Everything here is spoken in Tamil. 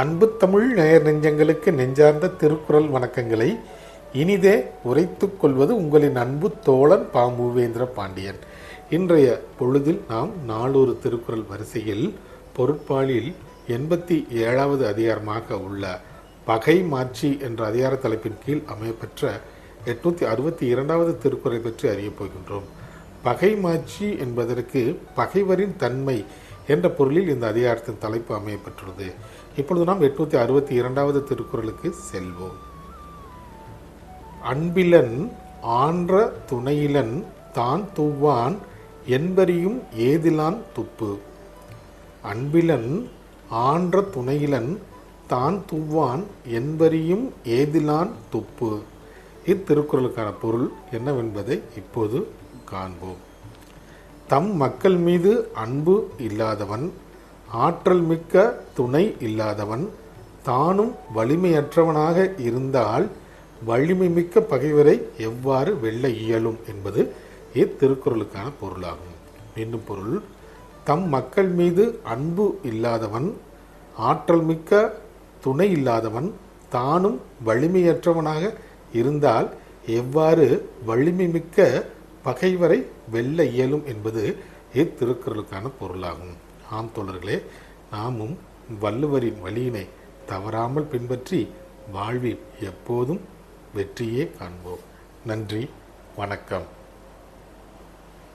அன்பு தமிழ் நேயர் நெஞ்சங்களுக்கு நெஞ்சார்ந்த திருக்குறள் வணக்கங்களை இனிதே உரைத்துக் கொள்வது உங்களின் அன்பு தோழன் பாம்புவேந்திர பாண்டியன். இன்றைய பொழுதில் நாம் நாளொரு திருக்குறள் வரிசையில் பொருட்பாலில் 87வது அதிகாரமாக உள்ள பகை மாட்சி என்ற அதிகார தலைப்பின் கீழ் அமையப்பெற்ற 862வது திருக்குறளை பற்றி அறியப் போகின்றோம். பகை மாட்சி என்பதற்கு பகைவரின் தன்மை என்ற பொருளில் இந்த அதிகாரத்தின் தலைப்பு அமையப்பட்டுள்ளது. இப்பொழுது நாம் 862வது திருக்குறளுக்கு செல்வோம். அன்பிலன் ஆன்ற துணையிலன் தான் துவான் என்பரியும் ஏதிலான் துப்பு. அன்பிலன் ஆன்ற துணையிலன் தான் துவான் என்பரியும் ஏதிலான் துப்பு. இத்திருக்குறளுக்கான பொருள் என்னவென்பதை இப்போது காண்போம். தம் மக்கள் மீது அன்பு இல்லாதவன், ஆற்றல் மிக்க துணை இல்லாதவன், தானும் வலிமையற்றவனாக இருந்தால் வலிமை மிக்க பகைவரை எவ்வாறு வெல்ல இயலும் என்பது இத்திருக்குறளுக்கான பொருளாகும். மீண்டும் பொருள்: தம் மக்கள் மீது அன்பு இல்லாதவன், ஆற்றல் மிக்க துணை இல்லாதவன், தானும் வலிமையற்றவனாக இருந்தால் எவ்வாறு வலிமை மிக்க பகைவரை வெல்ல இயலும் என்பது இத்திருக்குறளுக்கான பொருளாகும். ஆம் தோழர்களே, நாமும் வள்ளுவரின் வழியினை தவறாமல் பின்பற்றி வாழ்வில் எப்போதும் வெற்றியே காண்போம். நன்றி, வணக்கம்.